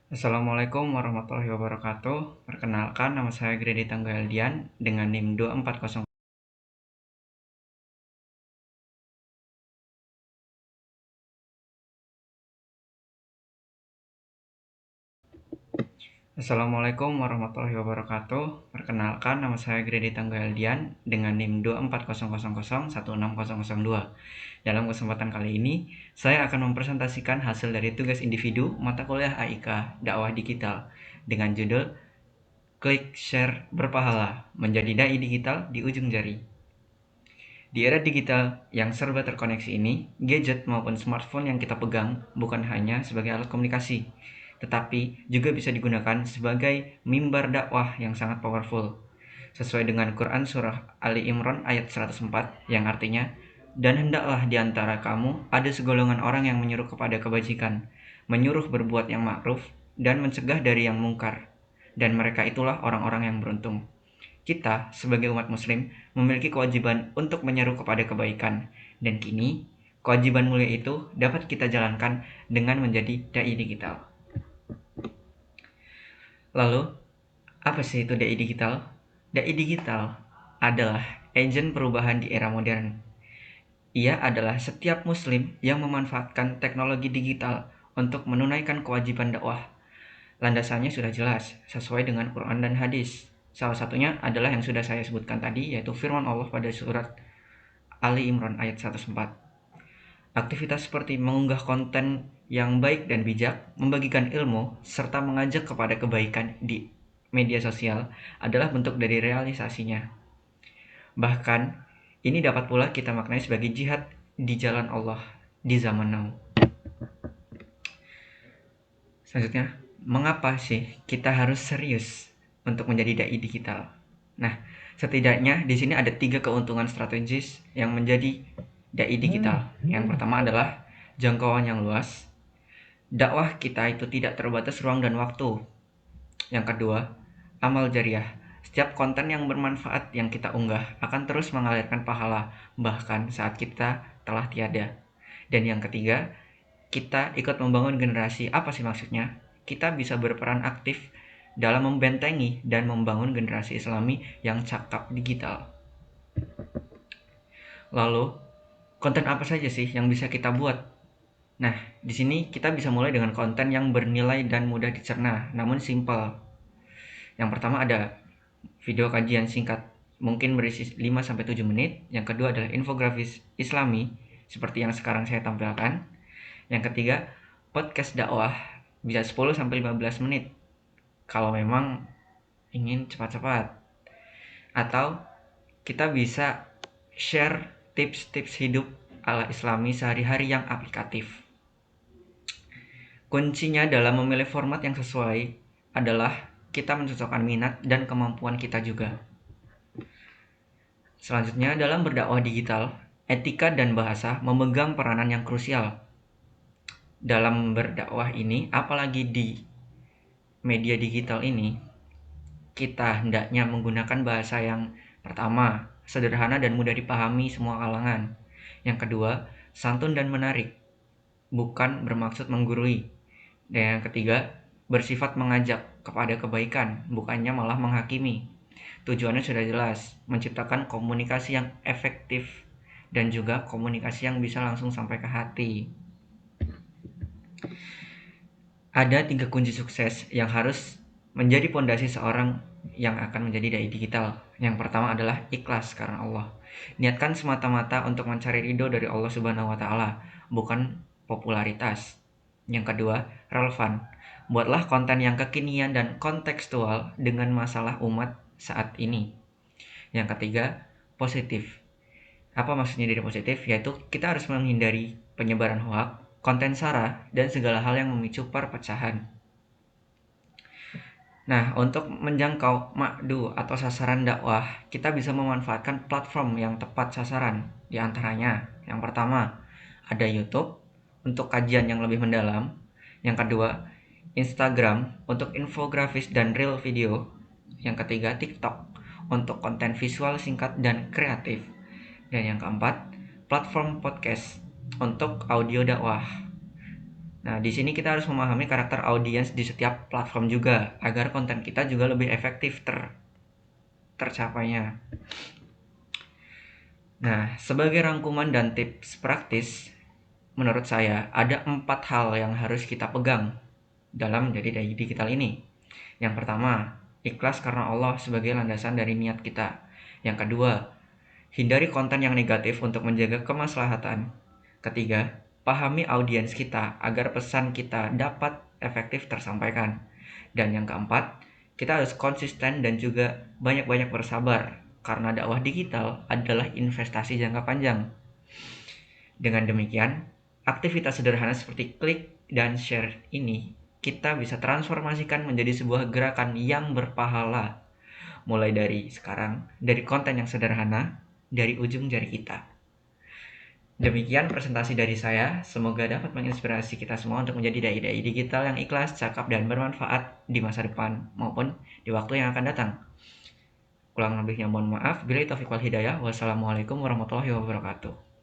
Assalamualaikum warahmatullahi wabarakatuh. Perkenalkan, nama saya Grady Tanggaldian dengan NIM 240. Assalamualaikum warahmatullahi wabarakatuh. Perkenalkan, nama saya Grady Tanggaldian dengan NIM 24000160002. Dalam kesempatan kali ini, saya akan mempresentasikan hasil dari tugas individu mata kuliah AIK Dakwah Digital dengan judul Klik Share Berpahala, Menjadi Dai Digital di Ujung Jari. Di era digital yang serba terkoneksi ini, gadget maupun smartphone yang kita pegang bukan hanya sebagai alat komunikasi, tetapi juga bisa digunakan sebagai mimbar dakwah yang sangat powerful. Sesuai dengan Quran Surah Ali Imran ayat 104 yang artinya, "Dan hendaklah di antara kamu ada segolongan orang yang menyuruh kepada kebajikan, menyuruh berbuat yang ma'ruf, dan mencegah dari yang mungkar. Dan mereka itulah orang-orang yang beruntung." Kita, sebagai umat muslim, memiliki kewajiban untuk menyeru kepada kebaikan. Dan kini, kewajiban mulia itu dapat kita jalankan dengan menjadi dai digital. Lalu, apa sih itu dai digital? Dai digital adalah agen perubahan di era modern. Ia adalah setiap muslim yang memanfaatkan teknologi digital untuk menunaikan kewajiban dakwah. Landasannya sudah jelas, sesuai dengan Quran dan hadis. Salah satunya adalah yang sudah saya sebutkan tadi, yaitu firman Allah pada surat Ali Imran ayat 104. Aktivitas seperti mengunggah konten yang baik dan bijak, membagikan ilmu, serta mengajak kepada kebaikan di media sosial adalah bentuk dari realisasinya. Bahkan, ini dapat pula kita maknai sebagai jihad di jalan Allah di zaman now. Selanjutnya, mengapa sih kita harus serius untuk menjadi dai digital? Nah, setidaknya di sini ada 3 keuntungan strategis yang menjadi dai digital. Yang pertama adalah jangkauan yang luas. Dakwah kita itu tidak terbatas ruang dan waktu. Yang kedua, amal jariah. Setiap konten yang bermanfaat yang kita unggah akan terus mengalirkan pahala bahkan saat kita telah tiada. Dan yang ketiga, kita ikut membangun generasi. Apa sih maksudnya? Kita bisa berperan aktif dalam membentengi dan membangun generasi Islami yang cakap digital. Lalu, konten apa saja sih yang bisa kita buat? Nah, di sini kita bisa mulai dengan konten yang bernilai dan mudah dicerna, namun simple. Yang pertama ada video kajian singkat, mungkin berisi 5-7 menit. Yang kedua adalah infografis Islami, seperti yang sekarang saya tampilkan. Yang ketiga, podcast dakwah, bisa 10-15 menit, kalau memang ingin cepat-cepat. Atau kita bisa share tips-tips hidup ala Islami sehari-hari yang aplikatif. Kuncinya dalam memilih format yang sesuai adalah kita mencocokkan minat dan kemampuan kita juga. Selanjutnya, dalam berdakwah digital, etika dan bahasa memegang peranan yang krusial. Dalam berdakwah ini, apalagi di media digital ini, kita hendaknya menggunakan bahasa yang pertama, sederhana dan mudah dipahami semua kalangan. Yang kedua, santun dan menarik, bukan bermaksud menggurui. Dan yang ketiga, bersifat mengajak kepada kebaikan, bukannya malah menghakimi. Tujuannya sudah jelas, menciptakan komunikasi yang efektif dan juga komunikasi yang bisa langsung sampai ke hati. Ada 3 kunci sukses yang harus menjadi pondasi seorang yang akan menjadi dai digital. Yang pertama adalah ikhlas karena Allah. Niatkan semata-mata untuk mencari ridho dari Allah Subhanahu wa taala, bukan popularitas. Yang kedua, relevan. Buatlah konten yang kekinian dan kontekstual dengan masalah umat saat ini. Yang ketiga, positif. Apa maksudnya dari positif? Yaitu kita harus menghindari penyebaran hoak, konten sara, dan segala hal yang memicu perpecahan. Nah, untuk menjangkau makdu atau sasaran dakwah, kita bisa memanfaatkan platform yang tepat sasaran. Di antaranya, yang pertama, ada YouTube untuk kajian yang lebih mendalam. Yang kedua, Instagram untuk infografis dan real video. Yang ketiga, TikTok untuk konten visual singkat dan kreatif. Dan yang keempat, platform podcast untuk audio dakwah. Nah, di sini kita harus memahami karakter audiens di setiap platform juga, agar konten kita juga lebih efektif tercapainya. Nah, sebagai rangkuman dan tips praktis, menurut saya ada 4 hal yang harus kita pegang dalam menjadi dai digital ini. Yang pertama, ikhlas karena Allah sebagai landasan dari niat kita. Yang kedua, hindari konten yang negatif untuk menjaga kemaslahatan. Ketiga, pahami audiens kita agar pesan kita dapat efektif tersampaikan. Dan yang keempat, kita harus konsisten dan juga banyak-banyak bersabar karena dakwah digital adalah investasi jangka panjang. Dengan demikian, aktivitas sederhana seperti klik dan share ini kita bisa transformasikan menjadi sebuah gerakan yang berpahala. Mulai dari sekarang, dari konten yang sederhana, dari ujung jari kita. Demikian presentasi dari saya, semoga dapat menginspirasi kita semua untuk menjadi dai-dai digital yang ikhlas, cakap, dan bermanfaat di masa depan maupun di waktu yang akan datang. Kurang lebihnya mohon maaf. Billahi taufiq wal hidayah. Wassalamualaikum warahmatullahi wabarakatuh.